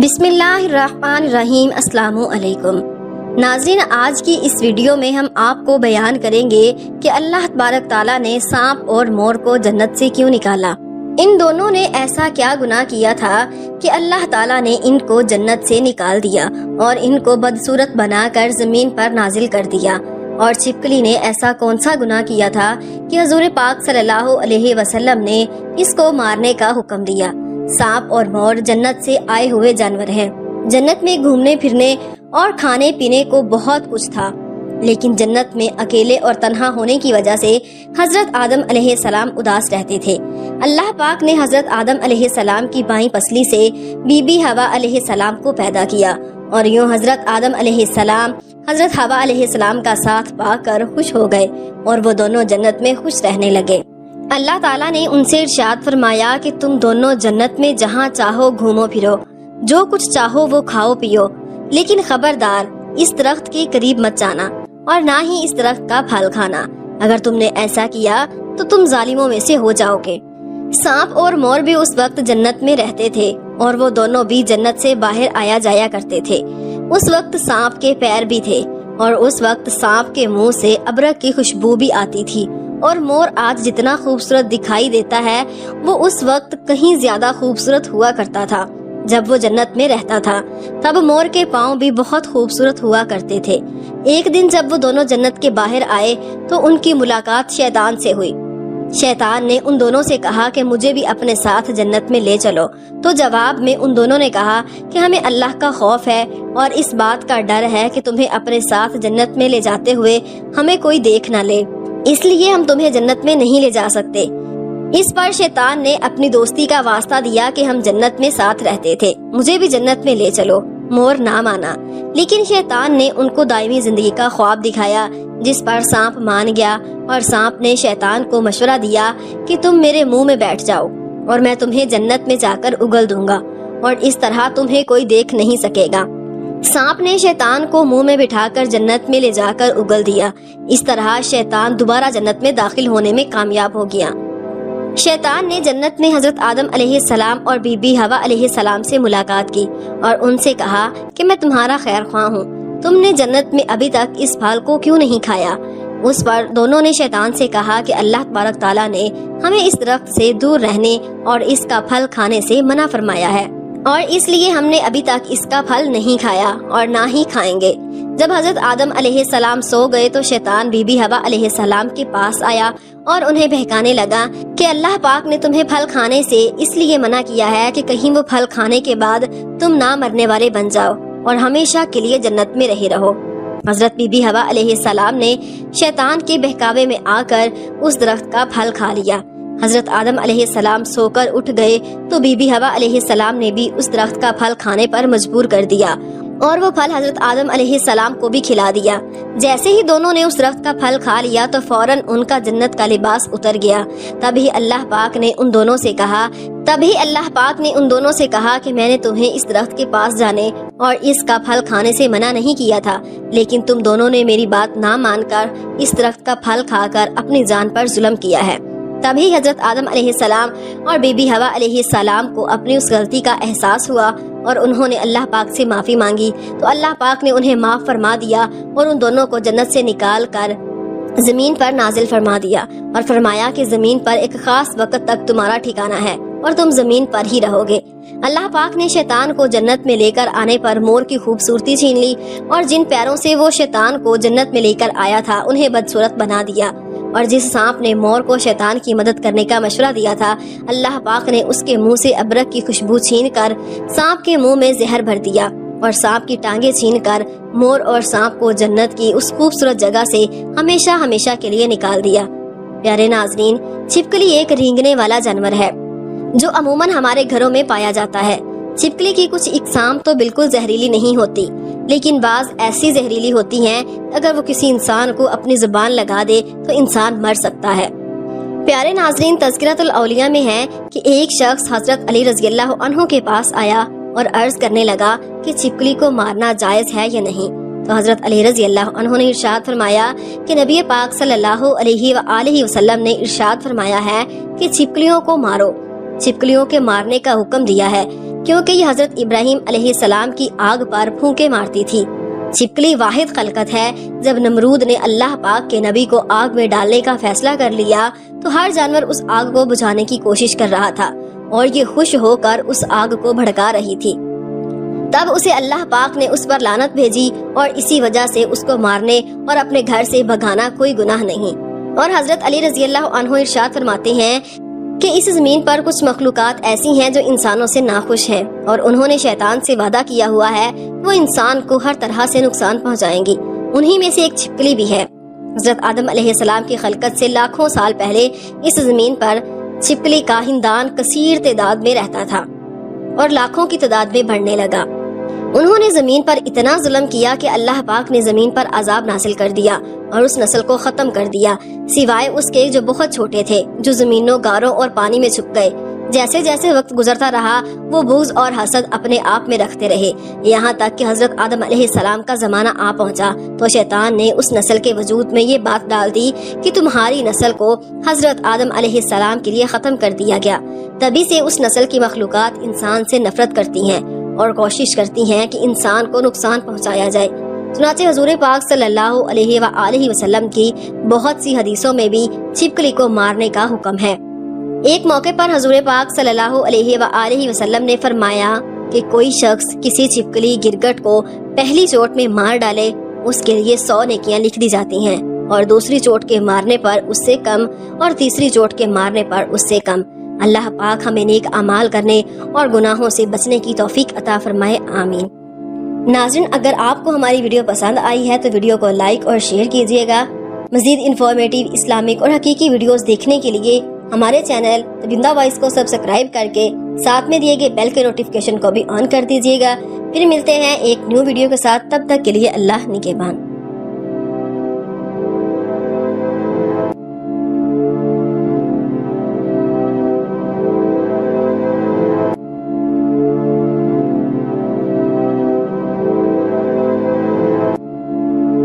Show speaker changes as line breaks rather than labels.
बिस्मिल्लाहिर्रहमानिर्रहीम। अस्सलामु अलैकुम नाज़रीन, आज की इस वीडियो में हम आपको बयान करेंगे कि अल्लाह तबारक ताला ने सांप और मोर को जन्नत से क्यों निकाला। इन दोनों ने ऐसा क्या गुनाह किया था कि अल्लाह ताला ने इनको जन्नत से निकाल दिया और इनको बदसूरत बनाकर जमीन पर नाजिल कर दिया। और छिपकली ने ऐसा कौन सा गुनाह किया था कि हुजूर पाक सल्लल्लाहु अलैहि वसल्लम ने इसको मारने का हुक्म दिया। सांप और मोर जन्नत से आए हुए जानवर हैं। जन्नत में घूमने फिरने और खाने पीने को बहुत कुछ था, लेकिन जन्नत में अकेले और तन्हा होने की वजह से हजरत आदम अलैहिस्सलाम उदास रहते थे। अल्लाह पाक ने हजरत आदम अलैहिस्सलाम की बाईं पसली से बीबी हवा अलैहिस्सलाम को पैदा किया और यूं हजरत आदम अलैहिस्सलाम हजरत हवा अलैहिस्सलाम का साथ पाकर खुश हो गए और वो दोनों जन्नत में खुश रहने लगे। अल्लाह ताला ने उनसे इरशाद फरमाया कि तुम दोनों जन्नत में जहाँ चाहो घूमो फिरो, जो कुछ चाहो वो खाओ पियो, लेकिन खबरदार इस दरख्त के करीब मत जाना और ना ही इस दरख्त का फल खाना। अगर तुमने ऐसा किया तो तुम जालिमों में से हो जाओगे। सांप और मोर भी उस वक्त जन्नत में रहते थे और वो दोनों भी जन्नत से बाहर आया जाया करते थे। उस वक्त सांप के पैर भी थे और उस वक्त सांप के मुंह से अबरक की खुशबू भी आती थी। और मोर आज जितना खूबसूरत दिखाई देता है वो उस वक्त कहीं ज्यादा खूबसूरत हुआ करता था। जब वो जन्नत में रहता था तब मोर के पाँव भी बहुत खूबसूरत हुआ करते थे। एक दिन जब वो दोनों जन्नत के बाहर आए तो उनकी मुलाकात शैतान से हुई। शैतान ने उन दोनों से कहा कि मुझे भी अपने साथ जन्नत में ले चलो। तो जवाब में उन दोनों ने कहा कि हमें अल्लाह का खौफ है और इस बात का डर है कि तुम्हें अपने साथ जन्नत में ले जाते हुए हमें कोई देख न ले, इसलिए हम तुम्हें जन्नत में नहीं ले जा सकते। इस पर शैतान ने अपनी दोस्ती का वास्ता दिया कि हम जन्नत में साथ रहते थे, मुझे भी जन्नत में ले चलो। मोर ना माना, लेकिन शैतान ने उनको दायमी जिंदगी का ख्वाब दिखाया, जिस पर सांप मान गया और सांप ने शैतान को मशवरा दिया कि तुम मेरे मुंह में बैठ जाओ और मैं तुम्हें जन्नत में जाकर उगल दूंगा और इस तरह तुम्हें कोई देख नहीं सकेगा। सांप ने शैतान को मुंह में बिठाकर जन्नत में ले जाकर उगल दिया। इस तरह शैतान दोबारा जन्नत में दाखिल होने में कामयाब हो गया। शैतान ने जन्नत में हजरत आदम अलैहिस्सलाम और बीबी हवा अलैहिस्सलाम से मुलाकात की और उनसे कहा कि मैं तुम्हारा खैर ख्वाह हूँ, तुमने जन्नत में अभी तक इस फल को क्यों नहीं खाया। उस पर दोनों ने शैतान से कहा कि अल्लाह तबारक ताला ने हमें इस दरख्त से दूर रहने और इसका फल खाने से मना फरमाया है और इसलिए हमने अभी तक इसका फल नहीं खाया और ना ही खाएंगे। जब हजरत आदम अलैहिस्सलाम सो गए तो शैतान बीबी हवा अलैहिस्सलाम के पास आया और उन्हें बहकाने लगा कि अल्लाह पाक ने तुम्हें फल खाने से इसलिए मना किया है कि कहीं वो फल खाने के बाद तुम ना मरने वाले बन जाओ और हमेशा के लिए जन्नत में रहे रहो। हजरत बीबी हवा अलैहिस्सलाम ने शैतान के बहकावे में आकर उस दरख्त का फल खा लिया। हजरत आदम अलैहिस्सलाम सोकर उठ गए तो बीबी हवा अलैहिस्सलाम ने भी उस दरख्त का फल खाने पर मजबूर कर दिया और वो फल हजरत आदम अलैहिस्सलाम को भी खिला दिया। जैसे ही दोनों ने उस दरख्त का फल खा लिया तो फौरन उनका जन्नत का लिबास उतर गया। तभी अल्लाह पाक ने उन दोनों से कहा कि मैंने तुम्हें इस दरख्त के पास जाने और इसका फल खाने से मना नहीं किया था, लेकिन तुम दोनों ने मेरी बात ना मानकर इस दरख्त का फल खाकर अपनी जान पर जुल्म किया है। तभी हजरत आदम अलैहिस्सलाम और बीबी हवा अलैहिस्सलाम को अपनी उस गलती का एहसास हुआ और उन्होंने अल्लाह पाक से माफी मांगी तो अल्लाह पाक ने उन्हें माफ फरमा दिया और उन दोनों को जन्नत से निकाल कर जमीन पर नाजिल फरमा दिया और फरमाया कि जमीन पर एक खास वक्त तक तुम्हारा ठिकाना है और तुम जमीन पर ही रहोगे। अल्लाह पाक ने शैतान को जन्नत में लेकर आने पर मोर की खूबसूरती छीन ली और जिन पैरों से वो शैतान को जन्नत में लेकर आया था उन्हें बदसूरत बना दिया। और जिस सांप ने मोर को शैतान की मदद करने का मशवरा दिया था, अल्लाह पाक ने उसके मुंह से अबरक की खुशबू छीन कर सांप के मुंह में जहर भर दिया और सांप की टांगे छीन कर मोर और सांप को जन्नत की उस खूबसूरत जगह से हमेशा हमेशा के लिए निकाल दिया। प्यारे नाजरीन, छिपकली एक रेंगने वाला जानवर है जो अमूमन हमारे घरों में पाया जाता है। छिपकली की कुछ इकसाम तो बिल्कुल जहरीली नहीं होती, लेकिन बाज ऐसी जहरीली होती हैं अगर वो किसी इंसान को अपनी जुबान लगा दे तो इंसान मर सकता है। प्यारे नाजरीन, तज़किरतुल औलिया में है कि एक शख्स हजरत अली रज़ियल्लाहु अन्हु के पास आया और अर्ज करने लगा कि छिपकली को मारना जायज है या नहीं। तो हजरत अली रज़ियल्लाहु अन्हु ने इरशाद फरमाया कि नबी पाक सल्लल्लाहु अलैहि वसल्लम ने इरशाद फरमाया है कि छिपकलियों को मारो, छिपकलियों के मारने का हुक्म दिया है, کیونکہ یہ حضرت ابراہیم علیہ السلام کی آگ پر پھونکے مارتی تھی۔ چھپکلی واحد خلقت ہے۔ جب نمرود نے اللہ پاک کے نبی کو آگ میں ڈالنے کا فیصلہ کر لیا تو ہر جانور اس آگ کو بجھانے کی کوشش کر رہا تھا اور یہ خوش ہو کر اس آگ کو بھڑکا رہی تھی۔ تب اسے اللہ پاک نے اس پر لعنت بھیجی اور اسی وجہ سے اس کو مارنے اور اپنے گھر سے بھگانا کوئی گناہ نہیں۔ اور حضرت علی رضی اللہ عنہ ارشاد فرماتے ہیں کہ اس زمین پر کچھ مخلوقات ایسی ہیں جو انسانوں سے ناخوش ہیں اور انہوں نے شیطان سے وعدہ کیا ہوا ہے وہ انسان کو ہر طرح سے نقصان پہنچائیں گی۔ انہی میں سے ایک چھپکلی بھی ہے۔ حضرت آدم علیہ السلام کی خلقت سے لاکھوں سال پہلے اس زمین پر چھپکلی کا خاندان کثیر تعداد میں رہتا تھا اور لاکھوں کی تعداد میں بڑھنے لگا۔ انہوں نے زمین پر اتنا ظلم کیا کہ اللہ پاک نے زمین پر عذاب نازل کر دیا اور اس نسل کو ختم کر دیا، سوائے اس کے جو بہت چھوٹے تھے، جو زمینوں، غاروں اور پانی میں چھپ گئے۔ جیسے جیسے وقت گزرتا رہا وہ بغض اور حسد اپنے آپ میں رکھتے رہے، یہاں تک کہ حضرت آدم علیہ السلام کا زمانہ آ پہنچا تو شیطان نے اس نسل کے وجود میں یہ بات ڈال دی کہ تمہاری نسل کو حضرت آدم علیہ السلام کے لیے ختم کر دیا گیا۔ تبھی سے اس نسل کی مخلوقات انسان سے نفرت کرتی ہیں اور کوشش کرتی ہیں کہ انسان کو نقصان پہنچایا جائے۔ چنانچہ حضور پاک صلی اللہ علیہ وآلہ وسلم کی بہت سی حدیثوں میں بھی چھپکلی کو مارنے کا حکم ہے۔ ایک موقع پر حضور پاک صلی اللہ علیہ وآلہ وسلم نے فرمایا کہ کوئی شخص کسی چھپکلی گرگٹ کو پہلی چوٹ میں مار ڈالے اس کے لیے 100 نیکیاں لکھ دی جاتی ہیں، اور دوسری چوٹ کے مارنے پر اس سے کم، اور تیسری چوٹ کے مارنے پر اس سے کم۔ اللہ پاک ہمیں نیک اعمال کرنے اور گناہوں سے بچنے کی توفیق عطا فرمائے، آمین۔ ناظرین، اگر آپ کو ہماری ویڈیو پسند آئی ہے تو ویڈیو کو لائک اور شیئر کیجیے گا۔ مزید انفارمیٹیو، اسلامک اور حقیقی ویڈیوز دیکھنے کے لیے ہمارے چینل تبندہ وائس کو سبسکرائب کر کے ساتھ میں دیے گئے بیل کے نوٹیفیکیشن کو بھی آن کر دیجیے گا۔ پھر ملتے ہیں ایک نیو ویڈیو کے ساتھ، تب تک کے لیے اللہ نگہبان۔